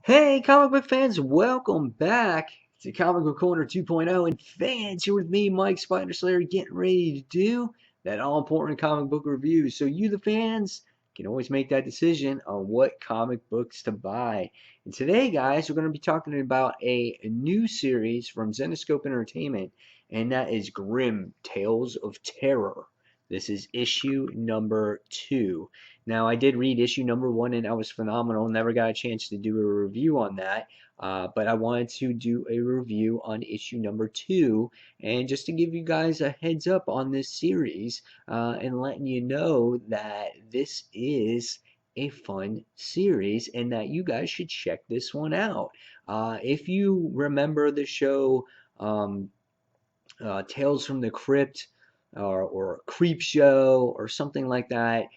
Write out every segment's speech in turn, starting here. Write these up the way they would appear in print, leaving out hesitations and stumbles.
Hey, comic book fans, welcome back to Comic Book Corner 2.0. And fans, here with me, Mike Spider Slayer, getting ready to do that all important comic book review. So, you, the fans, can always make that decision on what comic books to buy. And today, guys, we're going to be talking about a new series from Zenescope Entertainment, and that is Grimm Tales of Terror. This is issue number 2. Now, I did read issue number 1, and that was phenomenal. Never got a chance to do a review on that, but I wanted to do a review on issue number 2, and just to give you guys a heads up on this series, and letting you know that this is a fun series and that you guys should check this one out. If you remember the show Tales from the Crypt or Creep Show or something like that,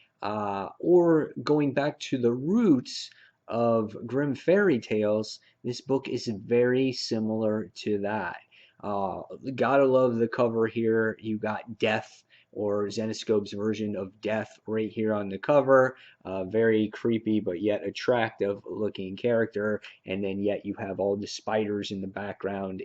or going back to the roots of Grimm fairy tales, this book is very similar to that. Gotta love the cover here. You got Death, or Zenescope's version of Death, right here on the cover. Very creepy but yet attractive looking character, and then yet you have all the spiders in the background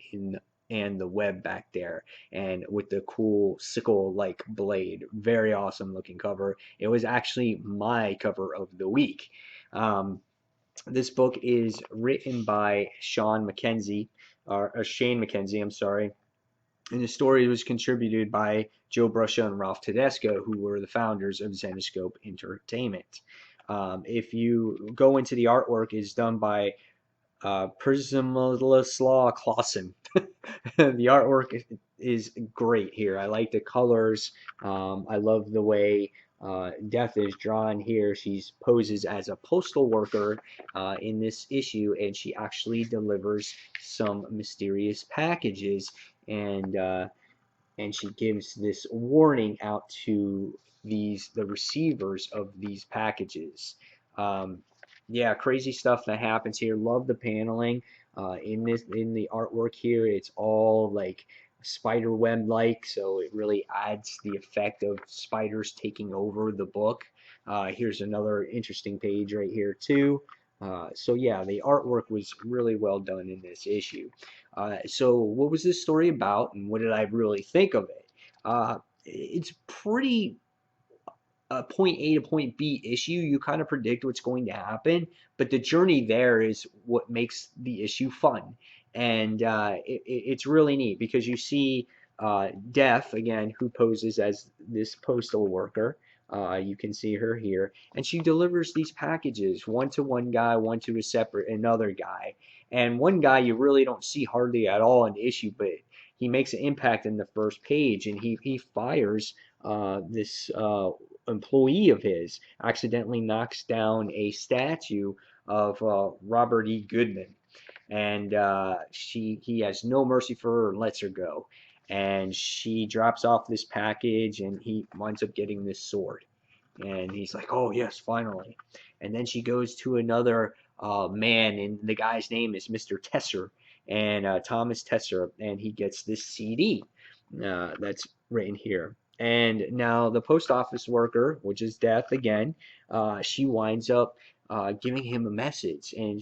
and the web back there, and with the cool sickle-like blade. Very awesome looking cover. It was actually my cover of the week. This book is written by Shane McKenzie, I'm sorry, and the story was contributed by Joe Brusha and Ralph Tedesco, who were the founders of Zenescope Entertainment. If you go into the artwork, it's done by Prismislaw Clausen. The artwork is great here. I like the colors. I love the way Death is drawn here. She poses as a postal worker in this issue, and she actually delivers some mysterious packages, and she gives this warning out to the receivers of these packages. Yeah, crazy stuff that happens here. Love the paneling in the artwork here. It's all like spider web like, so it really adds the effect of spiders taking over the book. Here's another interesting page right here too. So yeah, the artwork was really well done in this issue. So what was this story about, and what did I really think of it? It's pretty point A to point B issue. You kind of predict what's going to happen, but the journey there is what makes the issue fun. And it's really neat because you see Death, again, who poses as this postal worker. You can see her here, and she delivers these packages, one to one guy, one to another guy. And one guy you really don't see hardly at all in the issue, but he makes an impact in the first page, and he fires this employee of his, accidentally knocks down a statue of Robert E. Goodman, and he has no mercy for her and lets her go. And she drops off this package, and he winds up getting this sword. And he's like, "Oh yes, finally." And then she goes to another man, and the guy's name is Mr. Tesser, and Thomas Tesser, and he gets this CD that's written here. And now the post office worker, which is Death again, she winds up giving him a message, and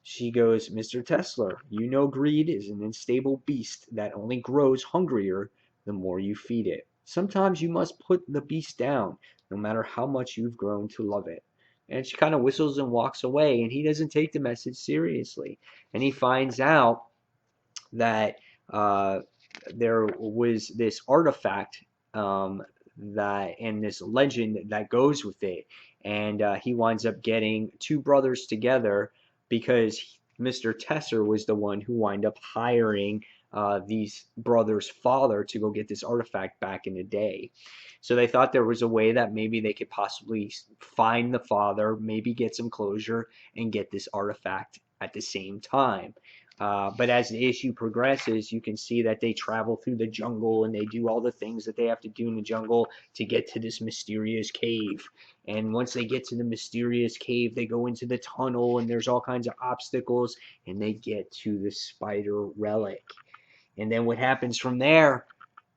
she goes, "Mr. Tesla, you know greed is an unstable beast that only grows hungrier the more you feed it. Sometimes you must put the beast down, no matter how much you've grown to love it." And she kind of whistles and walks away, and he doesn't take the message seriously. And he finds out that there was this artifact and this legend that goes with it, and he winds up getting two brothers together because Mr. Tesser was the one who wound up hiring these brothers' father to go get this artifact back in the day. So they thought there was a way that maybe they could possibly find the father, maybe get some closure, and get this artifact at the same time. But as the issue progresses, you can see that they travel through the jungle and they do all the things that they have to do in the jungle to get to this mysterious cave. And once they get to the mysterious cave, they go into the tunnel, and there's all kinds of obstacles, and they get to the spider relic. And then what happens from there,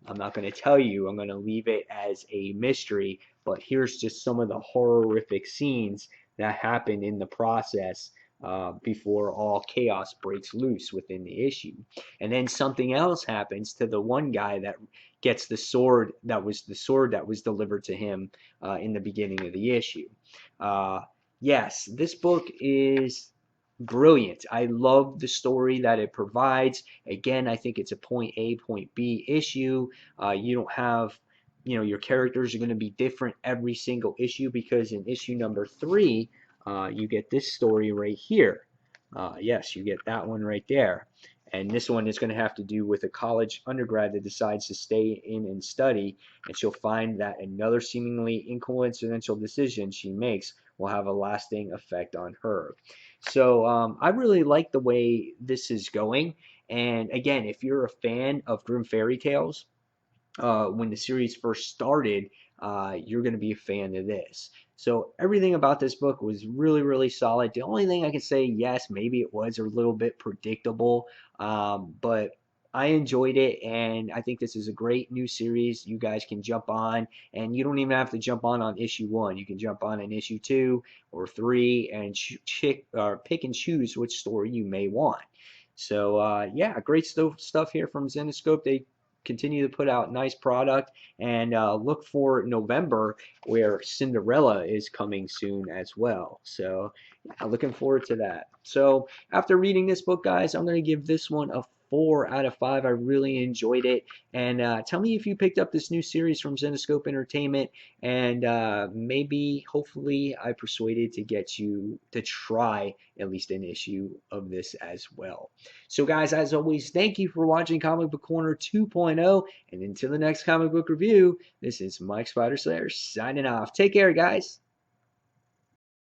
I'm not going to tell you. I'm going to leave it as a mystery. But here's just some of the horrific scenes that happen in the process before all chaos breaks loose within the issue. And then something else happens to the one guy that gets the sword that was delivered to him in the beginning of the issue. Yes, this book is brilliant. I love the story that it provides. Again, I think it's a point A, point B issue. You don't have, your characters are going to be different every single issue, because in issue number 3, you get this story right here. Yes, you get that one right there. And this one is going to have to do with a college undergrad that decides to stay in and study, and she'll find that another seemingly incoincidental decision she makes will have a lasting effect on her. So I really like the way this is going. And again, if you're a fan of Grimm fairy tales, when the series first started, you're going to be a fan of this. So everything about this book was really, really solid. The only thing I can say, yes, maybe it was a little bit predictable, but I enjoyed it, and I think this is a great new series you guys can jump on, and you don't even have to jump on issue 1. You can jump on in issue 2 or 3 and pick and choose which story you may want. So yeah, great stuff here from Zenescope. They continue to put out nice product, and look for November, where Cinderella is coming soon as well. So yeah, looking forward to that. So after reading this book, guys, I'm going to give this one a 4 out of 5. I really enjoyed it. And tell me if you picked up this new series from Zenescope Entertainment, and maybe, hopefully, I persuaded to get you to try at least an issue of this as well. So guys, as always, thank you for watching Comic Book Corner 2.0, and until the next comic book review, this is Mike Spider Slayer signing off. Take care, guys.